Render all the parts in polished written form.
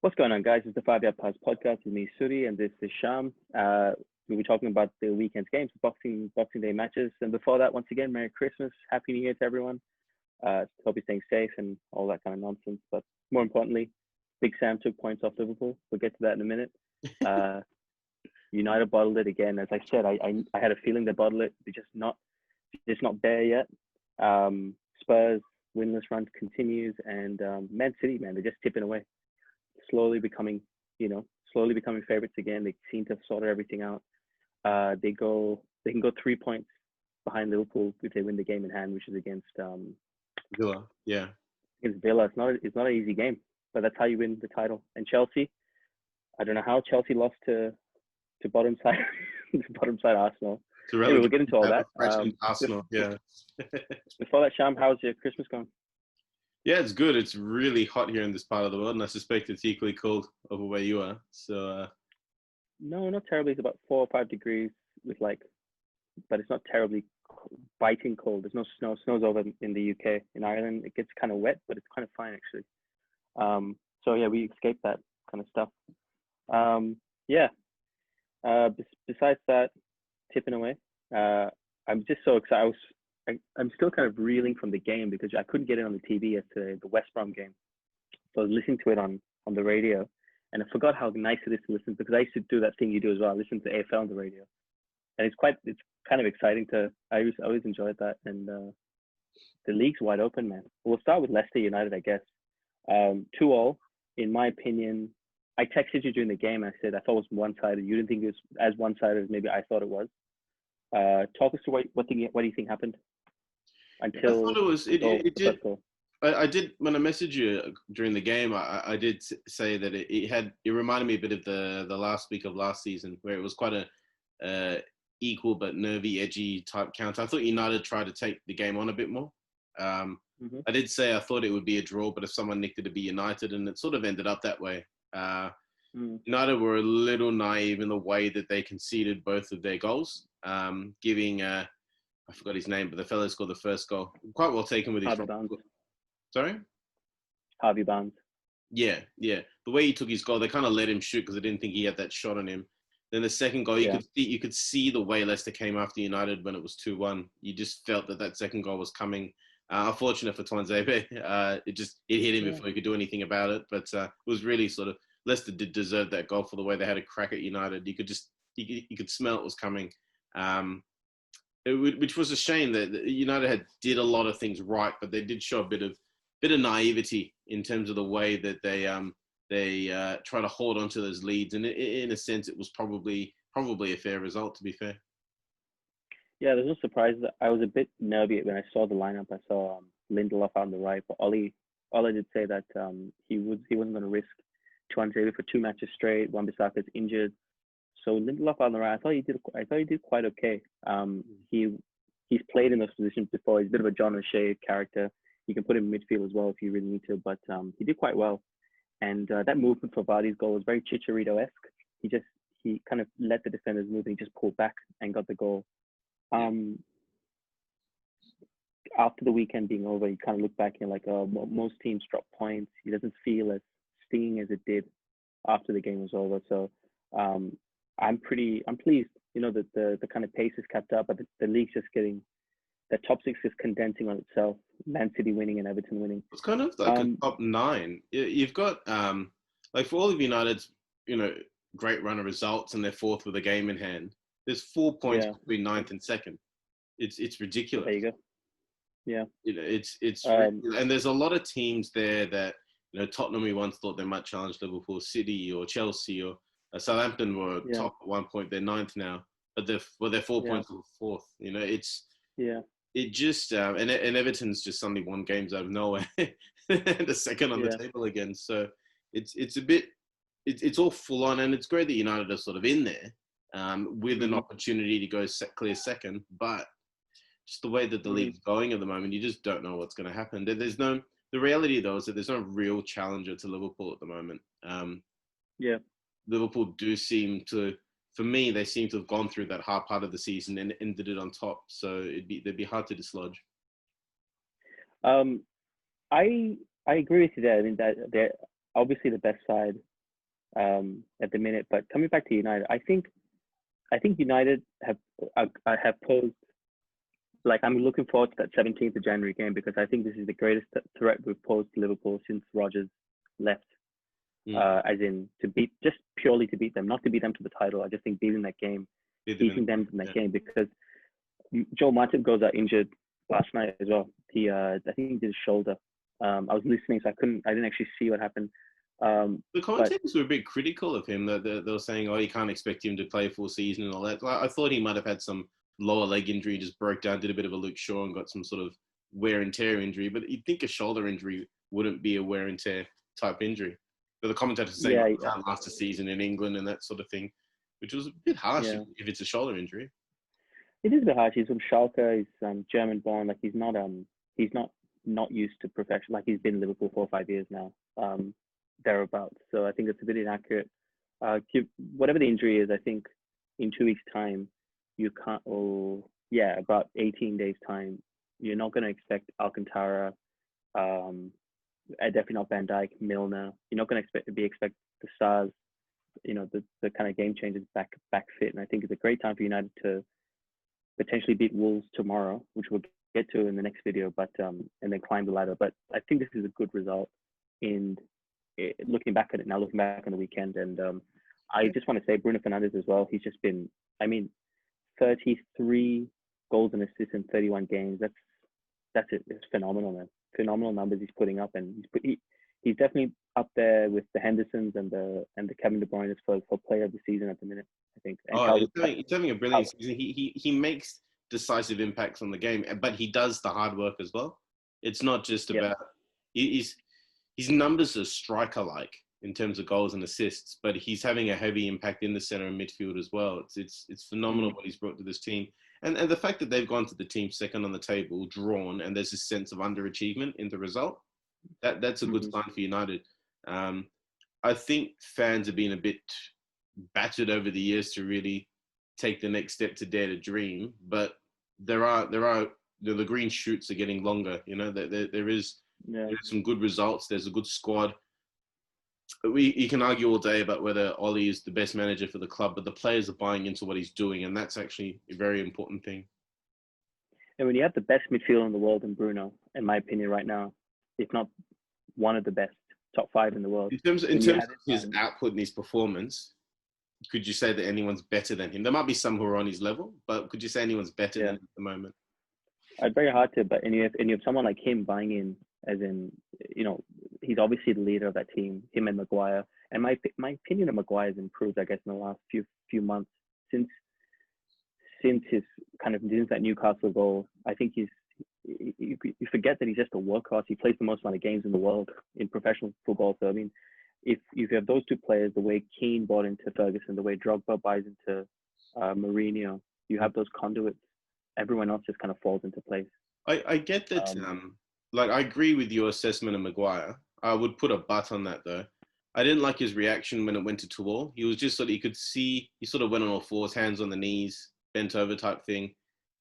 What's going on, guys? It's the 5 Yard Pass podcast with me, Suddy, and this is Shyam. We'll be talking about the weekend's games, Boxing Day matches. And before that, once again, Merry Christmas, Happy New Year to everyone. Hope you're staying safe and all that kind of nonsense. But more importantly, Big Sam took points off Liverpool. We'll get to that in a minute. United bottled it again. As I said, I had a feeling they bottled it. They're just not there yet. Spurs winless run continues, and Man City, man, they're just tipping away. Slowly becoming favorites again. They seem to have sorted everything out. They can go 3 points behind Liverpool if they win the game in hand, which is against Villa. Yeah, against Villa. It's not an easy game, but that's how you win the title. And Chelsea, I don't know how Chelsea lost to bottom side Arsenal. Anyway, we'll get into all that. Arsenal, yeah. Before that, Sham, how's your Christmas going? Yeah, it's good. It's really hot here in this part of the world, and I suspect it's equally cold over where you are. So, no, not terribly. It's about 4 or 5 degrees but it's not terribly biting cold. There's no snow. Snow's over in the UK. In Ireland, it gets kind of wet, but it's kind of fine actually. So yeah, we escaped that kind of stuff. Besides that, tipping away. I'm just so excited. I'm still kind of reeling from the game because I couldn't get it on the TV yesterday, the West Brom game. So I was listening to it on the radio, and I forgot how nice it is to listen, because I used to do that thing you do as well. I listen to AFL on the radio, and it's kind of exciting I always enjoyed that. And the league's wide open, man. We'll start with Leicester United, I guess. 2-2, in my opinion. I texted you during the game. I said I thought it was one-sided. You didn't think it was as one-sided as maybe I thought it was. Talk us through what do you think happened? I thought it was. It did. I did, when I messaged you during the game, I did say that it reminded me a bit of the last week of last season, where it was quite a equal but nervy, edgy type counter. I thought United tried to take the game on a bit more. I did say I thought it would be a draw, but if someone nicked it, it'd be United, and it sort of ended up that way. United were a little naive in the way that they conceded both of their goals, giving I forgot his name, but the fellow scored the first goal. Quite well taken with his Harvey Barnes. Sorry? Harvey Barnes. Yeah. The way he took his goal, they kind of let him shoot because they didn't think he had that shot on him. Then the second goal, you could see the way Leicester came after United when it was 2-1. You just felt that second goal was coming. Unfortunate for Tuanzebe, it hit him before he could do anything about it. But it was really sort of, Leicester did deserve that goal for the way they had a crack at United. You could smell it was coming. Which was a shame that United did a lot of things right, but they did show a bit of naivety in terms of the way that they try to hold on to those leads. And in a sense, it was probably a fair result, to be fair. Yeah, there's no surprise. I was a bit nervy when I saw the lineup. I saw Lindelof on the right, but Ollie did say that he wasn't going to risk Tuanzebe for 2 matches straight. Wan-Bissaka's injured. So Lindelof on the right, I thought he did quite okay. He's played in those positions before. He's a bit of a John O'Shea character. You can put him in midfield as well if you really need to, but he did quite well. And that movement for Vardy's goal was very Chicharito-esque. He kind of let the defenders move, and he just pulled back and got the goal. After the weekend being over, you kind of look back and you're like, most teams drop points. He doesn't feel as stinging as it did after the game was over. So I'm pleased, that the kind of pace is kept up, but the league's just getting, the top 6 is condensing on itself. Man City winning and Everton winning. It's kind of like a top 9. You've got, like for all of United's, great run of results, and they're 4th with a game in hand. There's 4 points between 9th and 2nd. It's ridiculous. There you go. Yeah. And there's a lot of teams there that, Tottenham, we once thought they might challenge Liverpool, City or Chelsea or Southampton were top at one point. They're 9th now, but they're 4 points from 4th. It just and Everton's just suddenly won games out of nowhere. The second on the table again. So it's a bit, it's all full on, and it's great that United are sort of in there with an opportunity to go clear second, but just the way that the league's going at the moment, you just don't know what's going to happen. The reality though is that there's no real challenger to Liverpool at the moment. Liverpool do seem to, for me, they seem to have gone through that hard part of the season and ended it on top. So they'd be hard to dislodge. I agree with you there. I mean that they're obviously the best side at the minute. But coming back to United, I think United have posed, like, I'm looking forward to that 17th of January game because I think this is the greatest threat we've posed to Liverpool since Rodgers left. As in just purely to beat them, not to beat them to the title. I just think beating them in that game because Joe Martin goes out injured last night as well. I think he did his shoulder. I was listening, so I didn't actually see what happened. The commentators were a bit critical of him. That they were saying, "Oh, you can't expect him to play a full season and all that." I thought he might have had some lower leg injury, just broke down, did a bit of a Luke Shaw, and got some sort of wear and tear injury. But you'd think a shoulder injury wouldn't be a wear and tear type injury. But the commentators were saying, he can't last a season in England and that sort of thing, which was a bit harsh if it's a shoulder injury. It is a bit harsh. He's from Schalke. He's German born. Like he's not used to professional. Like he's been in Liverpool 4 or 5 years now, thereabouts. So I think it's a bit inaccurate. Whatever the injury is, I think in 2 weeks' time, you can't. About 18 days' time, you're not going to expect Alcantara. Definitely not Van Dijk, Milner. You're not going to expect the stars, the kind of game changers back fit. And I think it's a great time for United to potentially beat Wolves tomorrow, which we'll get to in the next video, but and then climb the ladder. But I think this is a good result. And looking back on the weekend, and I just want to say Bruno Fernandes as well. He's just been, 33 goals and assists in 31 games. That's it. It's phenomenal, man. Phenomenal numbers he's putting up, and he's definitely up there with the Hendersons and the Kevin De Bruyne for player of the season at the minute, I think. He's having a brilliant season. He makes decisive impacts on the game, but he does the hard work as well. It's not just about his numbers are striker-like in terms of goals and assists, but he's having a heavy impact in the center and midfield as well. It's phenomenal what he's brought to this team. And the fact that they've gone to the team second on the table, drawn, and there's this sense of underachievement in the result, that's a good sign for United. I think fans have been a bit battered over the years to really take the next step to dare to dream, but there are the green shoots are getting longer. There's some good results. There's a good squad. You can argue all day about whether Ollie is the best manager for the club, but the players are buying into what he's doing, and that's actually a very important thing. And when you have the best midfielder in the world in Bruno, in my opinion right now, if not one of the best, top 5 in the world. In terms of his output and his performance, could you say that anyone's better than him? There might be some who are on his level, but could you say anyone's better than him at the moment? It's very hard to, but you have someone like him buying in, as in, he's obviously the leader of that team, him and Maguire. And my opinion of Maguire has improved, I guess, in the last few months since that Newcastle goal. I think you forget that he's just a workhorse. He plays the most amount of games in the world in professional football. So if you have those two players, the way Keane bought into Ferguson, the way Drogba buys into Mourinho, you have those conduits. Everyone else just kind of falls into place. I get that. I agree with your assessment of Maguire. I would put a but on that though. I didn't like his reaction when it went to Tour. He was just you could see he sort of went on all fours, hands on the knees, bent over type thing.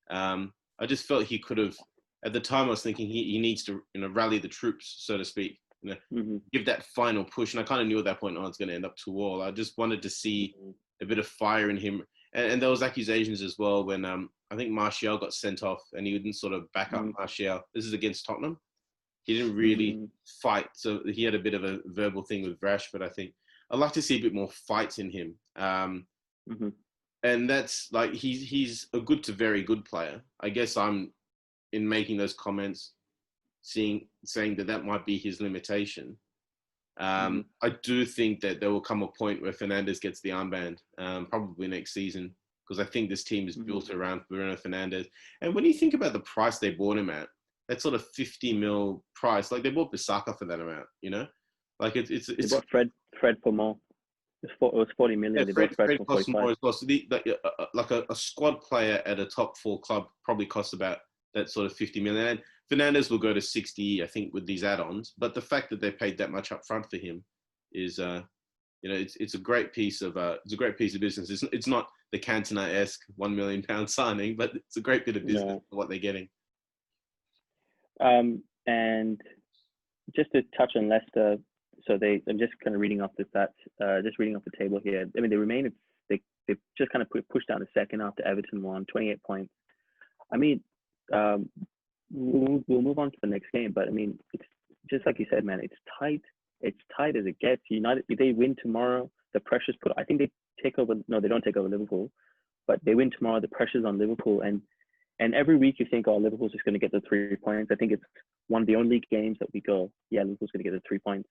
I just felt he could have. At the time, I was thinking he needs to rally the troops, so to speak. Give that final push. And I kind of knew at that point, it's going to end up Tour. I just wanted to see a bit of fire in him. And there was accusations as well when I think Martial got sent off and he didn't sort of back up Martial. This is against Tottenham. He didn't really fight. So he had a bit of a verbal thing with Rashford, I think. I'd like to see a bit more fight in him. And that's he's a good to very good player. I guess I'm, in making those comments, saying that might be his limitation. I do think that there will come a point where Fernandes gets the armband, probably next season, because I think this team is built around Bruno Fernandes. And when you think about the price they bought him at, that sort of 50 mil price, they bought Bissaka for that amount, it's they bought Fred for more. It was 40 million. Yeah, Fred costs more as well. So a squad player at a top 4 club probably costs about that sort of 50 million. And Fernandes will go to 60, I think, with these add-ons. But the fact that they paid that much up front for him is, it's a great piece of business. It's not the Cantona-esque £1 million signing, but it's a great bit of business for what they're getting. And just to touch on Leicester, so I'm just kind of reading off the stats, just reading off the table here. I mean, they just kind of pushed down a second after Everton won, 28 points. I mean, we'll move on to the next game, but I mean, it's just like you said, man, it's tight. It's tight as it gets. United, if they win tomorrow, the pressure's put. I think they take over. No, they don't take over Liverpool, but they win tomorrow. The pressure's on Liverpool, and every week you think, oh, Liverpool's just going to get the 3 points. I think it's one of the only games that we go, yeah, Liverpool's going to get the 3 points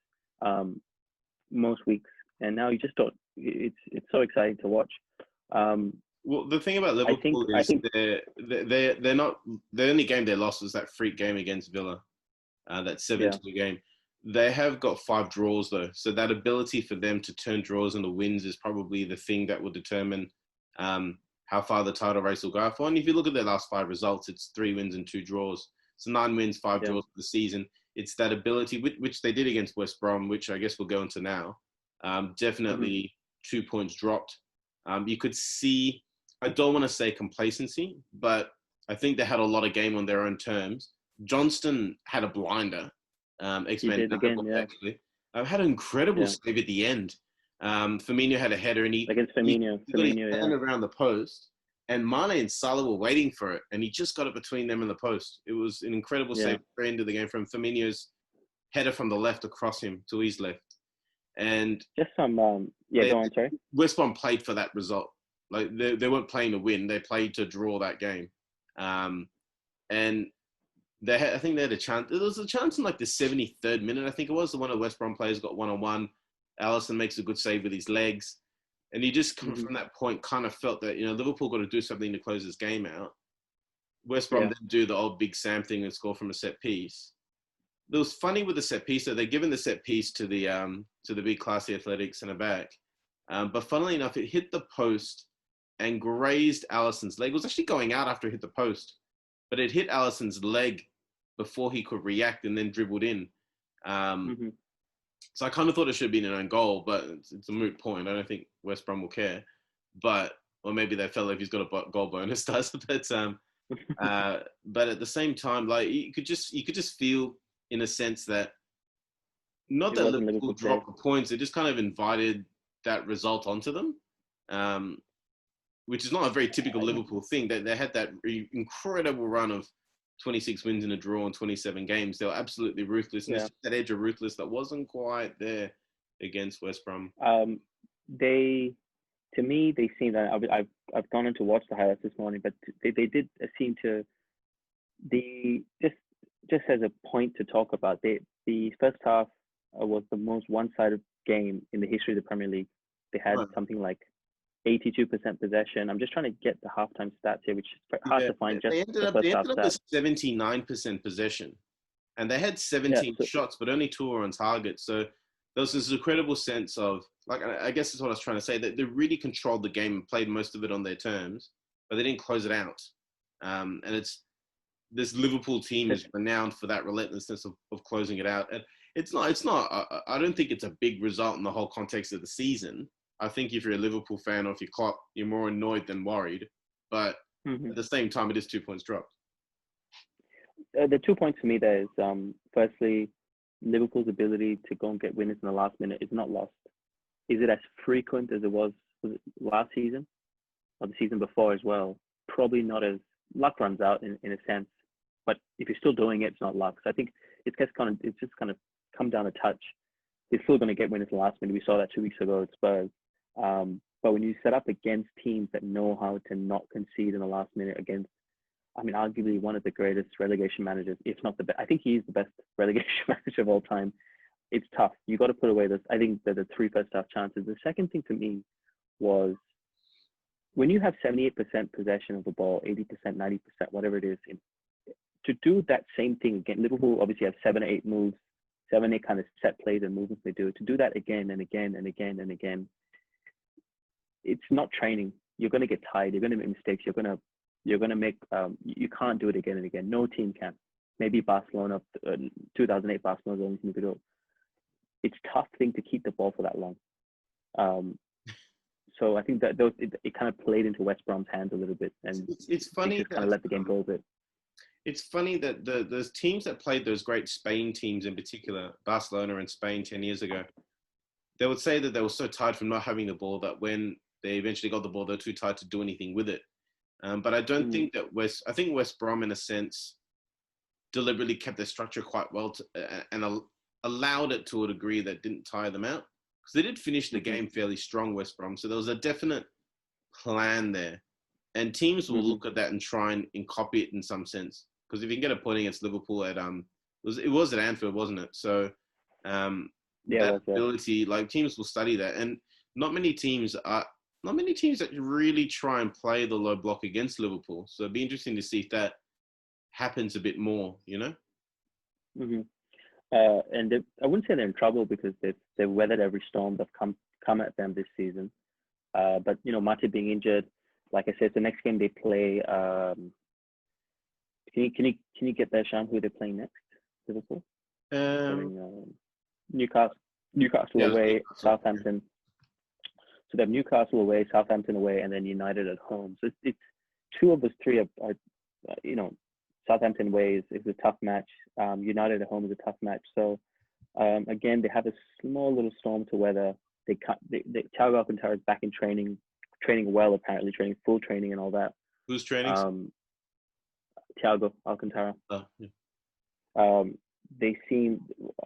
most weeks. And now you just don't. It's so exciting to watch. Well, the thing about Liverpool is they're not, the only game they lost was that freak game against Villa, that 7-2 game. They have got 5 draws though, so that ability for them to turn draws into wins is probably the thing that will determine how far the title race will go for. And if you look at their last 5 results, it's 3 wins and 2 draws. So 9 wins, 5 draws for the season. It's that ability, which they did against West Brom, which I guess we'll go into now. Definitely 2 points dropped. You could see, I don't want to say complacency, but I think they had a lot of game on their own terms. Johnston had a blinder. X-Men actually. Had an incredible save at the end. Firmino had a header and against Firmino. Firmino around the post, and Mane and Salah were waiting for it, and he just got it between them and the post. It was an incredible save at the end of the game from Firmino's header from the left across him to his left. And just some go on, sorry. West Brom played for that result. Like they weren't playing to win; they played to draw that game. And I think they had a chance. There was a chance in like the 73rd minute, I think it was. The one of the West Brom players got 1-on-1. Alisson makes a good save with his legs, and you just come from that point, kind of felt that Liverpool got to do something to close this game out. West Brom didn't do the old Big Sam thing and score from a set piece. It was funny with the set piece, so they're given the set piece to the big classy athletic centre back. But funnily enough, it hit the post and grazed Alisson's leg. It was actually going out after it hit the post, but it hit Alisson's leg before he could react and then dribbled in. So I kind of thought it should have been an own goal, but it's a moot point. I don't think West Brom will care. Or maybe they felt like he's got a goal bonus does. But at the same time, like you could just feel in a sense that not that Liverpool dropped the points, they just kind of invited that result onto them, which is not a very typical Liverpool thing. They had that incredible run of 26 wins in a draw in 27 games. They were absolutely ruthless. And it's that edge of ruthless that wasn't quite there against West Brom. To me, they seem that I've gone in to watch the highlights this morning, but they did seem to just as a point to talk about. The first half was the most one-sided game in the history of the Premier League. They had something like 82% possession. I'm just trying to get the halftime stats here, which is hard to find. They ended up with 79% possession, and they had 17 shots, but only 2 were on target. So there was this incredible sense of, like, I guess that's what I was trying to say, that they really controlled the game and played most of it on their terms, but they didn't close it out. And this Liverpool team is renowned for that relentlessness of closing it out. And it's not. I don't think it's a big result in the whole context of the season. I think if you're a Liverpool fan or if you're Klopp, you're more annoyed than worried. But at the same time, it is 2 points dropped. The 2 points for me there is, firstly, Liverpool's ability to go and get winners in the last minute is not lost. Is it as frequent as it was last season or the season before as well? Probably not. As luck runs out in a sense. But if you're still doing it, it's not luck. So I think it's just kind of come down a touch. They're still going to get winners in the last minute. We saw that 2 weeks ago at Spurs. But when you set up against teams that know how to not concede in the last minute against, arguably one of the greatest relegation managers, if not the best. I think he's the best relegation manager of all time. It's tough. You got to put away this. I think that the 3 first half chances. The second thing to me was when you have 78% possession of the ball, 80%, 90%, whatever it is, to do that same thing again. Liverpool obviously have 7 or 8 moves, 7 or 8 kind of set plays and movements they do. To do that again and again and again and again, it's not training. You're going to get tired. You're going to make mistakes. You're going to make. You can't do it again and again. No team can. Maybe Barcelona, 2008 Barcelona, the only team to do it. It's a tough thing to keep the ball for that long. So I think that it kind of played into West Brom's hands a little bit, and it's funny. Just kind of let the game go a bit. It's funny that those teams that played those great Spain teams in particular, Barcelona and Spain 10 years ago, they would say that they were so tired from not having the ball that when they eventually got the ball, they're too tired to do anything with it. But I don't think that I think West Brom, in a sense, deliberately kept their structure quite well and allowed it to a degree that didn't tire them out. Because they did finish the game fairly strong, West Brom. So there was a definite plan there. And teams will look at that and try and copy it in some sense. Because if you can get a point against Liverpool at it was at Anfield, wasn't it? So that ability, like teams will study that, and not many teams that really try and play the low block against Liverpool. So it'd be interesting to see if that happens a bit more, you know. And I wouldn't say they're in trouble because they've weathered every storm that's come at them this season. But Mate being injured, like I said, the next game they play. Can you get there, Shyam? Who they're playing next? Liverpool. Newcastle away, Southampton. So they have Newcastle away, Southampton away, and then United at home. So it's two of those three are Southampton away is a tough match. United at home is a tough match. So again, they have a small little storm to weather. Thiago Alcantara is back in training well, apparently full training and all that. Who's training? Thiago Alcantara. Oh, yeah. They seem.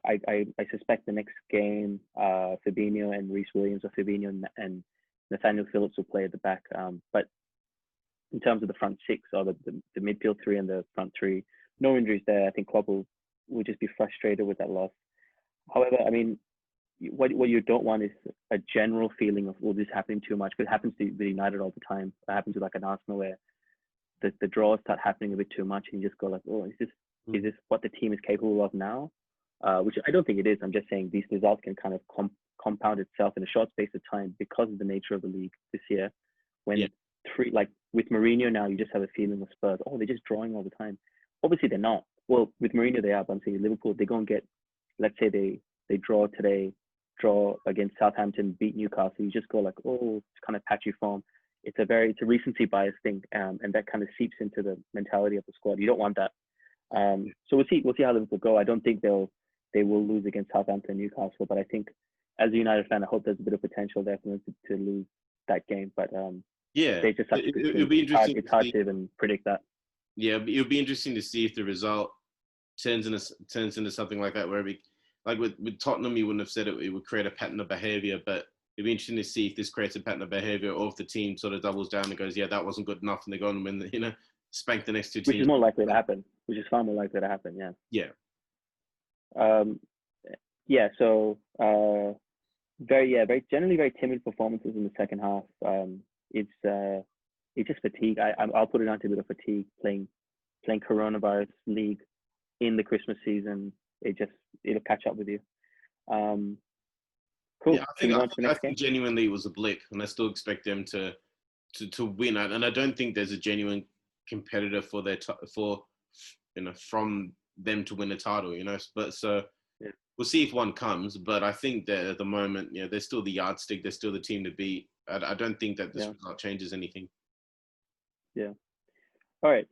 I suspect the next game, Fabinho and Reece Williams, or Fabinho and Nathaniel Phillips will play at the back. But in terms of the front six or the midfield three and the front three, no injuries there. I think Klopp will just be frustrated with that loss. However, I mean, what you don't want is a general feeling of, well, this is happening too much, because it happens to United all the time. It happens to like an Arsenal where the draws start happening a bit too much, and you just go like, oh, is this what the team is capable of now? Which I don't think it is. I'm just saying these results can kind of compound itself in a short space of time because of the nature of the league this year. When like with Mourinho now, you just have a feeling of Spurs, oh, they're just drawing all the time. Obviously, they're not. Well, with Mourinho, they are. But I'm saying Liverpool, they go and get, let's say they draw today, draw against Southampton, beat Newcastle. You just go like, oh, it's kind of patchy form. It's a recency bias thing, and that kind of seeps into the mentality of the squad. You don't want that. So we'll see how Liverpool go. I don't think they will lose against Southampton and Newcastle, but I think as a United fan, I hope there's a bit of potential there for them to lose that game. But they just have it'll be interesting. It's hard to even predict that. Yeah, it'll be interesting to see if the result turns into something like that, where like with Tottenham, you wouldn't have said it would create a pattern of behaviour, but it'd be interesting to see if this creates a pattern of behaviour, or if the team sort of doubles down and goes, yeah, that wasn't good enough, and they go and win, spank the next two teams. Which is more likely to happen. Which is far more likely to happen. Yeah. Yeah. So very generally very timid performances in the second half. It's just fatigue. I'll put it down to a bit of fatigue playing coronavirus league in the Christmas season. It'll catch up with you. Cool. Yeah, I think genuinely it was a blip, and I still expect them to win. And I don't think there's a genuine competitor for from them to win a title. But we'll see if one comes. But I think that at the moment, they're still the yardstick. They're still the team to beat. I don't think that this result changes anything. Yeah. All right.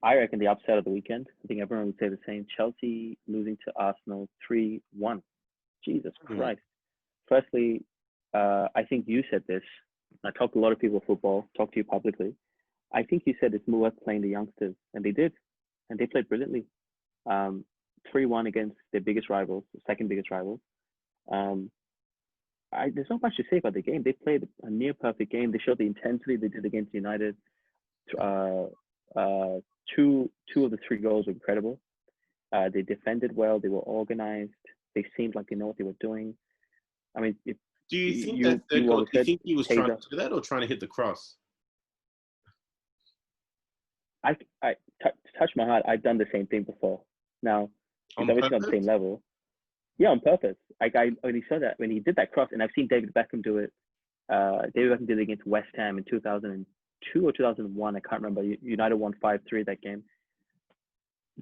I reckon the upset of the weekend, I think everyone would say the same. Chelsea losing to Arsenal 3-1. Jesus Christ. Firstly, I think you said this. I talked to a lot of people football, talked to you publicly. I think you said it's more worth playing the youngsters, and they did. And they played brilliantly. 3-1 against their biggest rivals, the second biggest rivals. There's not much to say about the game. They played a near perfect game. They showed the intensity they did against United. Two of the three goals were incredible. They defended well. They were organized. They seemed like they know what they were doing. I mean, do you think that third goal? Do you think he was trying to do that or trying to hit the cross? I touch my heart. I've done the same thing before. Now, it's obviously on the same level. Yeah, on purpose. When he saw that, when he did that cross, and I've seen David Beckham do it. David Beckham did it against West Ham in 2002 or 2001. I can't remember. United won 5-3 that game.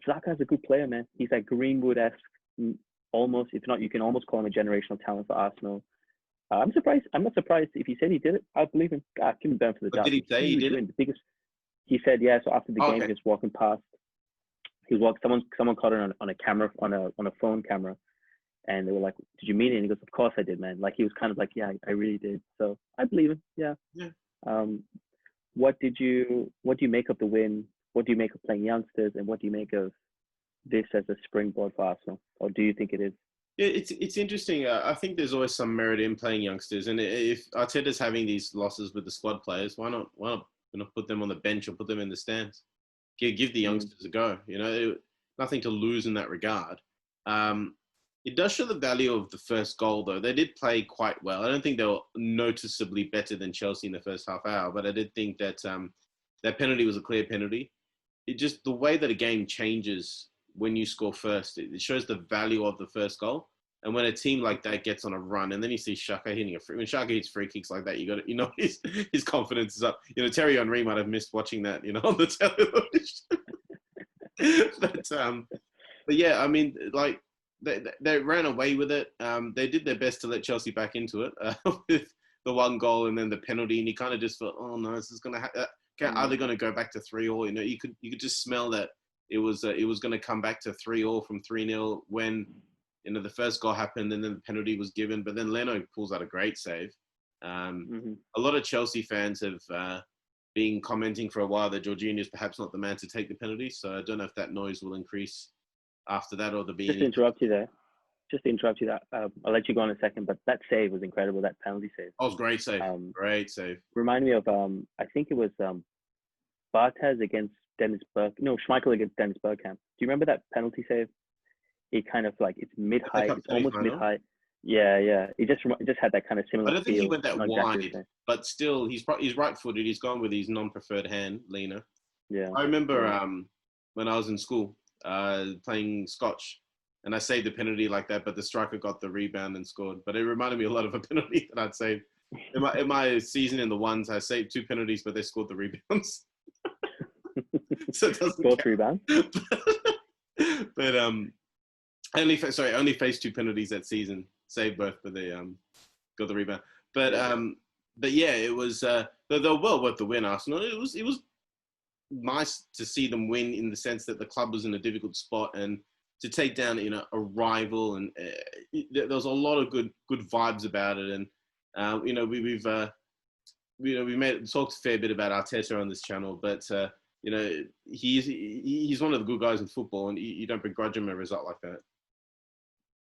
Xhaka's a good player, man. He's like Greenwood-esque, almost. If not, you can almost call him a generational talent for Arsenal. I'm surprised. I'm not surprised if he said he did it. I believe him. I give him down for the job. Did he say he did it? He said, yeah. So after the game, he was walking past. he was someone caught it on a camera, on a phone camera, and they were like, "Did you mean it?" And he goes, "Of course I did, man." Like he was kind of like, "Yeah, I really did." So I believe him. Yeah. Yeah. What do you make of the win? What do you make of playing youngsters, and what do you make of this as a springboard for Arsenal, or do you think it is? Yeah, it's interesting. I think there's always some merit in playing youngsters, and if Arteta's having these losses with the squad players, why not put them on the bench or put them in the stands? Give the youngsters a go. Nothing to lose in that regard. It does show the value of the first goal, though. They did play quite well. I don't think they were noticeably better than Chelsea in the first half hour, but I did think that that penalty was a clear penalty. It just, the way that a game changes when you score first, it shows the value of the first goal. And when a team like that gets on a run, and then you see Xhaka hitting a free, when Xhaka hits free kicks like that, his confidence is up. Terry Henry might have missed watching that, on the television. but yeah, I mean, like they ran away with it. They did their best to let Chelsea back into it with the one goal and then the penalty, and you kind of just thought, oh no, this is gonna. Are they going to go back to 3-3? You could just smell that it was going to come back to 3-3 from 3-0 when the first goal happened and then the penalty was given. But then Leno pulls out a great save. A lot of Chelsea fans have been commenting for a while that Jorginho is perhaps not the man to take the penalty. So I don't know if that noise will increase after that or Just to interrupt you there. I'll let you go in a second, but that save was incredible. That penalty save. Oh, it was great save. Great save. Remind me of I think it was Barthez against Schmeichel against Dennis Bergkamp. Do you remember that penalty save? It kind of like it's mid-height, it's almost mid-height. Yeah. It just had that kind of similar. I don't think he went that wide, but still, he's right-footed. He's gone with his non-preferred hand, Lena. Yeah. I remember when I was in school playing Scotch, and I saved the penalty like that, but the striker got the rebound and scored. But it reminded me a lot of a penalty that I'd saved. In my season in the ones, I saved 2 penalties, but they scored the rebounds. So it doesn't scored rebound. But I only faced 2 penalties that season. Saved both, but they got the rebound. But yeah, it was they were well worth the win, Arsenal. It was nice to see them win in the sense that the club was in a difficult spot and to take down a rival, and there was a lot of good vibes about it. And we've talked a fair bit about Arteta on this channel, but he's one of the good guys in football, and you don't begrudge him a result like that.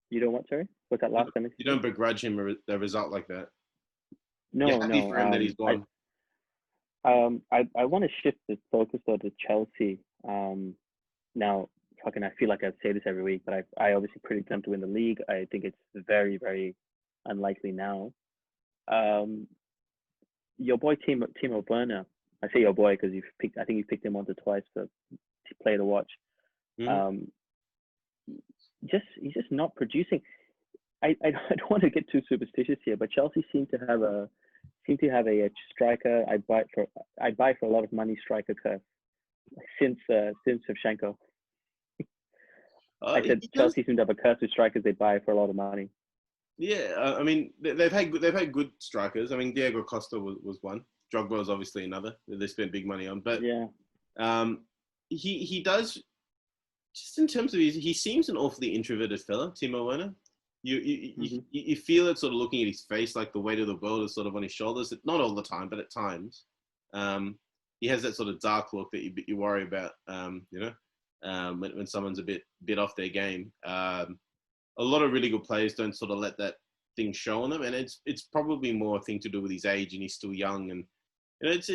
You don't what? Sorry, what's that last sentence? You don't begrudge him a result like that. No, You're happy for him that he's gone. I want to shift the focus though to Chelsea. Now, I feel like I say this every week, but I obviously predict them to win the league. I think it's very, very unlikely now. Your boy Timo Werner. I say your boy because I think you picked him once or twice to play to watch. He's just not producing. I don't want to get too superstitious here, but Chelsea seem to have a striker I'd buy for a lot of money striker curse since Shevchenko. I said Chelsea seem to have a curse with strikers they buy for a lot of money. Yeah, I mean they've had good strikers. I mean Diego Costa was one. Drogba was obviously another that they spent big money on. But yeah, he does, just in terms of he seems an awfully introverted fella, Timo Werner. You feel it sort of looking at his face, like the weight of the world is sort of on his shoulders. Not all the time, but at times. He has that sort of dark look that you worry about, when someone's a bit off their game. A lot of really good players don't sort of let that thing show on them, and it's probably more a thing to do with his age, and he's still young, and it's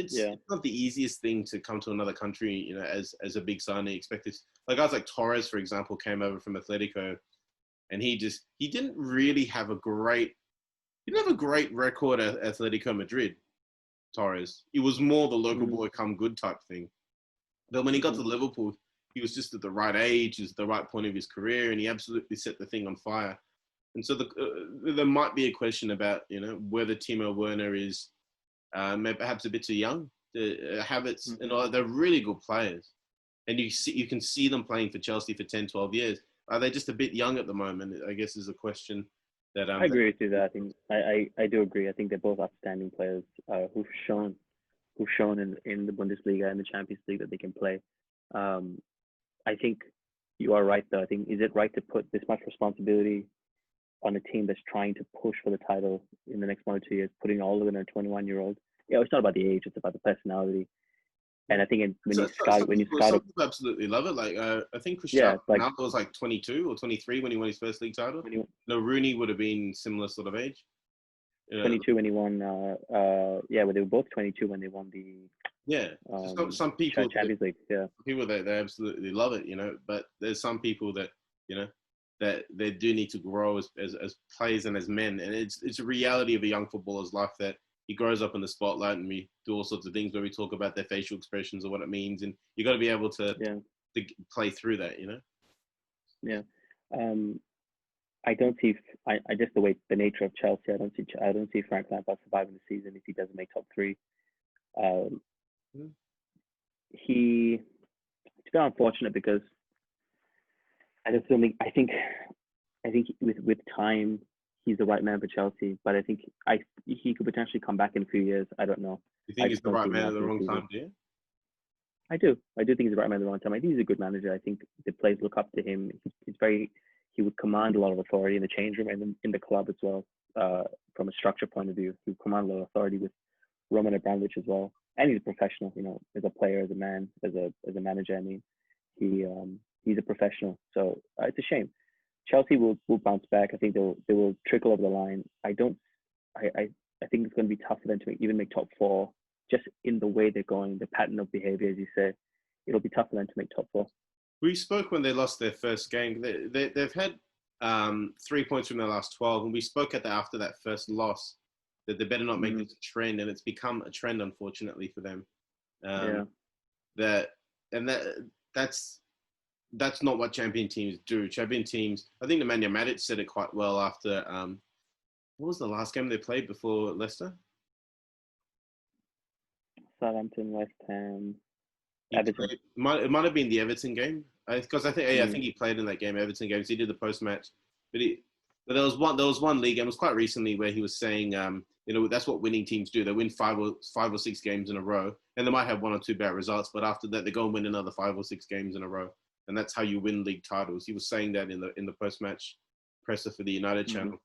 not the easiest thing to come to another country, as a big signing. Expected, like guys like Torres, for example, came over from Atletico, and he didn't really have a great record at Atletico Madrid. Torres, it was more the local boy come good type thing. But when he got to Liverpool, he was just at the right age, is the right point of his career, and he absolutely set the thing on fire. And so there might be a question about, whether Timo Werner is perhaps a bit too young. The habits, they're really good players. And you can see them playing for Chelsea for 10, 12 years. Are they just a bit young at the moment, I guess, is a question that... I agree with you there. I think I do agree. I think they're both outstanding players who've shown in the Bundesliga and the Champions League that they can play. I think you are right, though. I think, is it right to put this much responsibility on a team that's trying to push for the title in the next 1 or 2 years, putting all of it on a 21-year-old? Yeah, it's not about the age; it's about the personality. And I think Some people absolutely love it. Like I think yeah, Cristiano Ronaldo was like 22 or 23 when he won his first league title. No, Rooney would have been similar sort of age. 22 when he won. Well, they were both 22 when they won the. Yeah, some people Champions League. Yeah, people that they absolutely love it, But there's some people that that they do need to grow as players and as men, and it's a reality of a young footballer's life that he grows up in the spotlight, and we do all sorts of things where we talk about their facial expressions or what it means, and you got to be able to play through that, Yeah, I don't see. I just the nature of Chelsea. I don't see Frank Lampard surviving the season if he doesn't make top three. It's been unfortunate because I just don't think. I think with time he's the right man for Chelsea, but I think he could potentially come back in a few years. I don't know. You think he's the right man at the wrong time, do you? I do think he's the right man at the wrong time. I think he's a good manager. I think the players look up to him. He would command a lot of authority in the change room and in the club as well. From a structure point of view, he would command a lot of authority with Roman Abramovich as well. And he's a professional, as a player, as a man, as a manager. I mean, he's a professional. So it's a shame. Chelsea will bounce back. I think they will trickle over the line. I think it's going to be tough for them to even make top four, just in the way they're going, the pattern of behavior, as you say. It'll be tough for them to make top four. We spoke when they lost their first game. They've had 3 points from their last 12, and we spoke after that first loss that they better not make this a trend, and it's become a trend, unfortunately, for them. That's not what champion teams do. Champion teams, I think Nemanja Matic said it quite well after, what was the last game they played before Leicester? Southampton, West Ham, Everton. It might have been the Everton game, because I think he played in that game, Everton game. So he did the post match, but there was one league game. It was quite recently where he was saying, that's what winning teams do. They win five or six games in a row, and they might have one or two bad results, but after that they go and win another 5 or 6 games in a row, and that's how you win league titles. He was saying that in the post match presser for the United channel.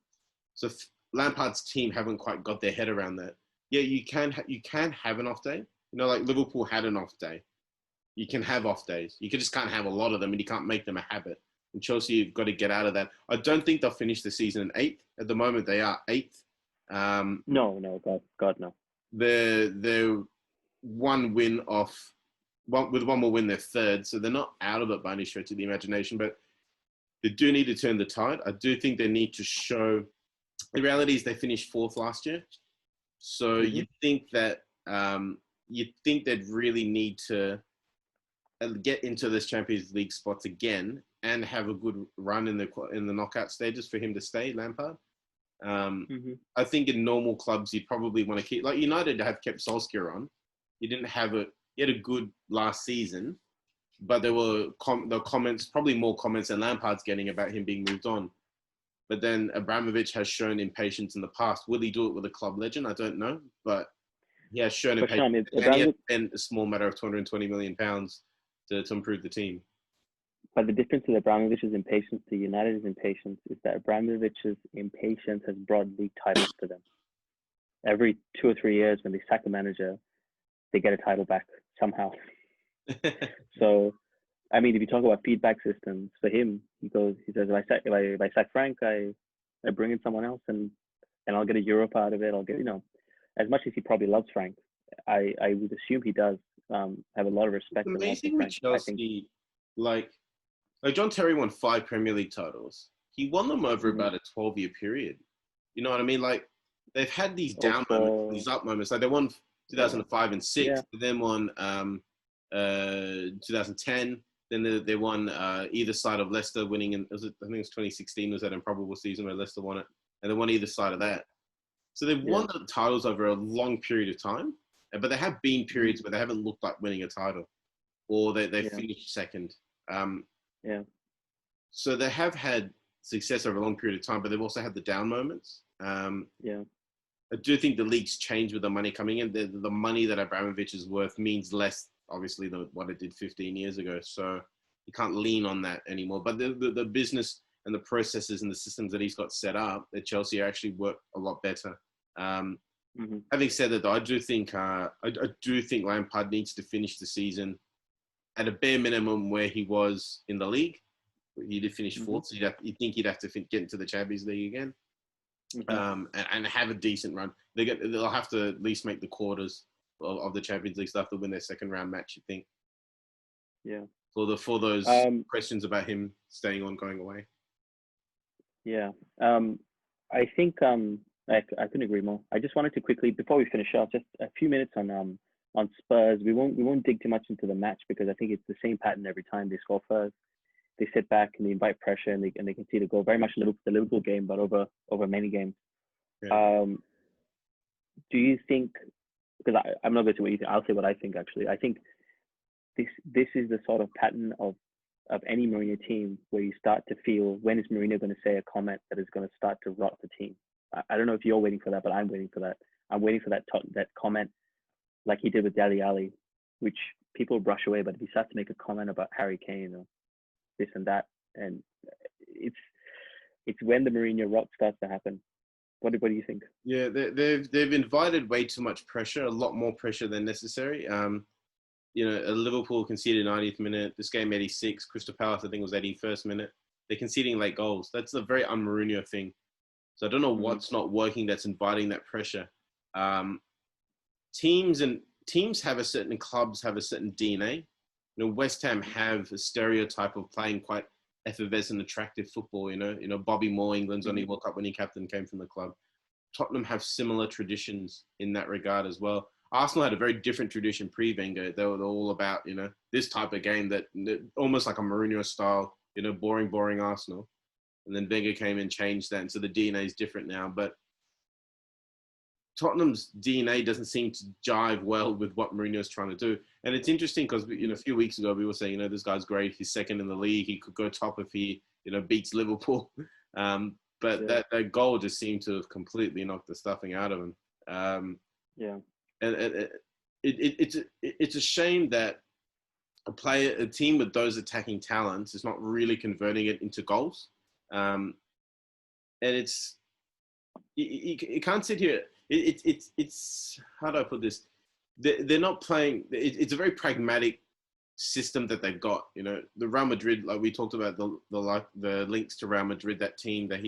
So Lampard's team haven't quite got their head around that. Yeah, you can have an off day. Like Liverpool had an off day. You can have off days. You just can't have a lot of them, and you can't make them a habit. And Chelsea have got to get out of that. I don't think they'll finish the season in 8th. At the moment, they are 8th. No, God, no. They're one win off. With one more win, they're 3rd. So they're not out of it by any stretch of the imagination. But they do need to turn the tide. I do think they need to show. The reality is they finished 4th last year. So you'd think that they'd really need to get into this Champions League spots again and have a good run in the knockout stages for him to stay, Lampard. I think in normal clubs you'd probably want to keep, like United have kept Solskjaer on. You didn't have he had a good last season, but there were comments, probably more comments than Lampard's getting about him being moved on. But then Abramovich has shown impatience in the past. Will he do it with a club legend? I don't know, but he has shown impatience. And he has spent a small matter of £220 million to improve the team. But the difference with Abramovich's impatience to United's impatience is that Abramovich's impatience has brought league titles to them. Every 2 or 3 years when they sack a manager, they get a title back somehow. So, I mean, if you talk about feedback systems, for him, he says, if I sack Frank, I bring in someone else and I'll get a Europe out of it. I'll get, as much as he probably loves Frank, I would assume he does have a lot of respect. It's amazing with Chelsea, like John Terry won 5 Premier League titles. He won them over about a 12-year period. You know what I mean? Like they've had these down moments, these up moments. Like they won 2005 and 6, then won 2010. Then they won either side of Leicester winning. I think it was 2016 was that improbable season where Leicester won it, and they won either side of that. So they've won the titles over a long period of time, but there have been periods where they haven't looked like winning a title, or they finished 2nd. So they have had success over a long period of time, but they've also had the down moments. I do think the league's changed with the money coming in. The money that Abramovich is worth means less, obviously, than what it did 15 years ago. So lean on that anymore. But the business and the processes and the systems that he's got set up at Chelsea actually work a lot better. Having said that, though, I do think Lampard needs to finish the season at a bare minimum where he was in the league. He did finish fourth, so you'd think he'd have to get into the Champions League again, and have a decent run. They'll have to at least make the quarters of the Champions League. They'll have to win their second round match, you think? Yeah. For those questions about him staying on, going away. Yeah. I think I couldn't agree more. I just wanted to quickly, before we finish off, just a few minutes on Spurs. We won't dig too much into the match because I think it's the same pattern every time. They score first, they sit back and they invite pressure and they can see the goal. Very much the Liverpool game, but over many games. Yeah. Do you think? Because I'm not going to say what you think. I'll say what I think. Actually, I think this is the sort of pattern of any Mourinho team where you start to feel, when is Mourinho going to say a comment that is going to start to rot the team? I don't know if you're waiting for that, but I'm waiting for that. I'm waiting for that comment, like he did with Dele Alli, which people brush away. But if he starts to make a comment about Harry Kane or this and that, and it's when the Mourinho rot starts to happen. What do you think? Yeah, they've invited way too much pressure, a lot more pressure than necessary. Liverpool conceded 90th minute. This game 86. Crystal Palace, I think, was 81st minute. They're conceding late goals. That's a very un-Mourinho thing. So I don't know what's not working that's inviting that pressure. Teams have a certain, clubs have a certain DNA. West Ham have a stereotype of playing quite effervescent, attractive football. Bobby Moore, England's only World Cup winning captain, came from the club. Tottenham have similar traditions in that regard as well. Arsenal had a very different tradition pre-Wenger. They were all about, this type of game that almost like a Mourinho style, boring Arsenal. And then Wenger came and changed that. And so the DNA is different now. But Tottenham's DNA doesn't seem to jive well with what Mourinho's trying to do. And it's interesting because, a few weeks ago, we were saying, this guy's great. He's second in the league. He could go top if he, beats Liverpool. But that goal just seemed to have completely knocked the stuffing out of him. And it's a shame that a team with those attacking talents is not really converting it into goals. And it's you can't sit here. It's how do I put this? They're not playing. It's a very pragmatic system that they've got. The Real Madrid, like we talked about the links to Real Madrid, that team that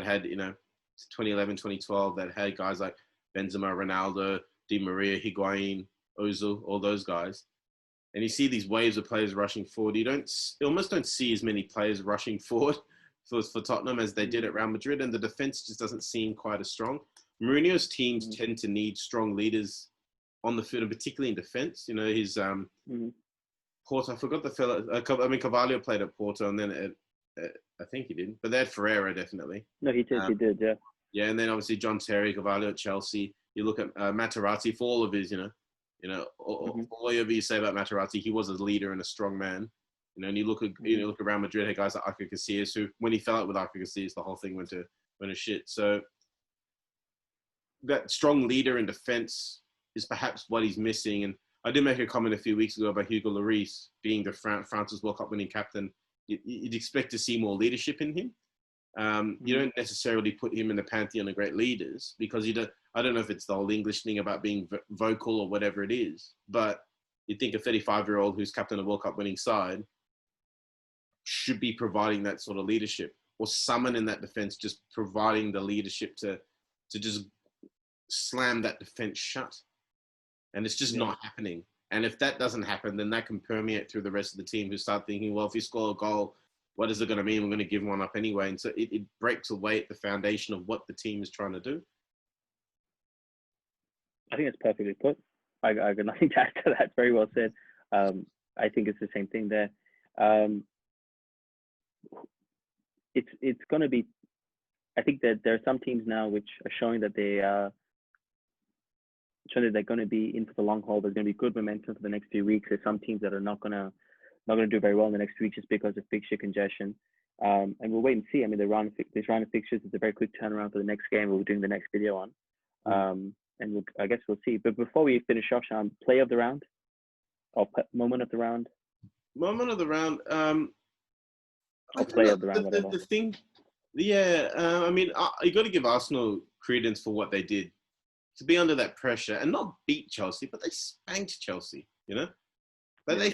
had 2011, 2012, that had guys like Benzema, Ronaldo, Di Maria, Higuain, Ozil, all those guys. And you see these waves of players rushing forward. You almost don't see as many players rushing forward for Tottenham as they did at Real Madrid, and the defense just doesn't seem quite as strong. Mourinho's teams tend to need strong leaders on the field, and particularly in defense. His Porto, I forgot the fella. Carvalho played at Porto, and then I think he did, but they had Ferreira definitely. No, he did. He did, yeah. Yeah, and then obviously John Terry, Carvalho at Chelsea. You look at Materazzi for all of his, whatever you say about Materazzi, he was a leader and a strong man. And you look at Real Madrid, had guys like Iker Casillas, who, when he fell out with Iker Casillas, the whole thing went to shit. So that strong leader in defense is perhaps what he's missing. And I did make a comment a few weeks ago about Hugo Lloris being the France's World Cup winning captain. You'd expect to see more leadership in him. You don't necessarily put him in the pantheon of great leaders because I don't know if it's the whole English thing about being vocal or whatever it is, but you think a 35-year-old who's captain of a World Cup winning side should be providing that sort of leadership, or someone in that defense just providing the leadership to just slam that defense shut. And it's just not happening. And if that doesn't happen, then that can permeate through the rest of the team, who start thinking, well, if we score a goal, what is it going to mean? We're going to give one up anyway. And so it breaks away at the foundation of what the team is trying to do. I think it's perfectly put. I got nothing to add to that. Very well said. I think it's the same thing there. It's going to be, I think that there are some teams now which are showing that they're going to be in for the long haul. There's going to be good momentum for the next few weeks. There's some teams that are not going to do very well in the next week just because of fixture congestion. And we'll wait and see. I mean, this round of fixtures is a very quick turnaround for the next game we're doing the next video on. And I guess we'll see. But before we finish off, Shyam, play of the round or moment of the round? Moment of the round. Or player of the round, whatever. The thing, yeah. I mean, you got to give Arsenal credence for what they did to be under that pressure and not beat Chelsea, but they spanked Chelsea. You know, but they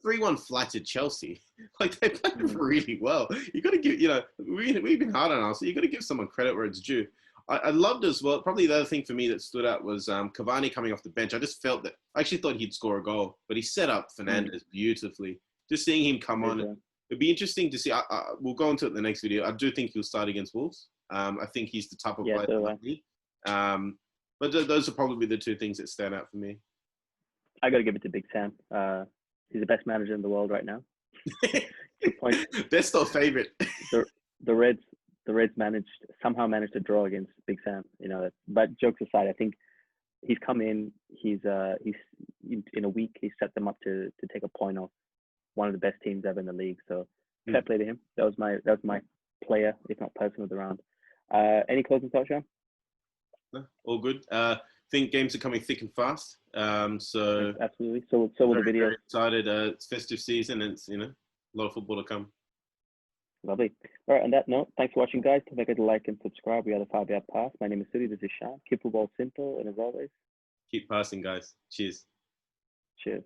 3-1 flattered Chelsea. Like they played really well. You got to give, we've been hard on Arsenal. You got to give someone credit where it's due. I loved as well. Probably the other thing for me that stood out was Cavani coming off the bench. I just felt that I actually thought he'd score a goal, but he set up Fernandes beautifully. Just seeing him come on, it'd be interesting to see. We'll go into it in the next video. I do think he'll start against Wolves. I think he's the type of player in the league. But those are probably the two things that stand out for me. I got to give it to Big Sam. He's the best manager in the world right now. Best or favorite? The Reds somehow managed to draw against Big Sam. But jokes aside, I think he's come in. He's in a week. He set them up to take a point off one of the best teams ever in the league. So fair play to him. That was my player, if not person of the round. Any closing thoughts, Shyam? No, all good. Think games are coming thick and fast. So absolutely. So will the video. Very excited. It's festive season, and it's a lot of football to come. Lovely. All right. On that note, thanks for watching, guys. Don't forget to like and subscribe. We are the 5-Yard Pass. My name is Suddy. This is Shyam. Keep football simple, and as always, keep passing, guys. Cheers. Cheers.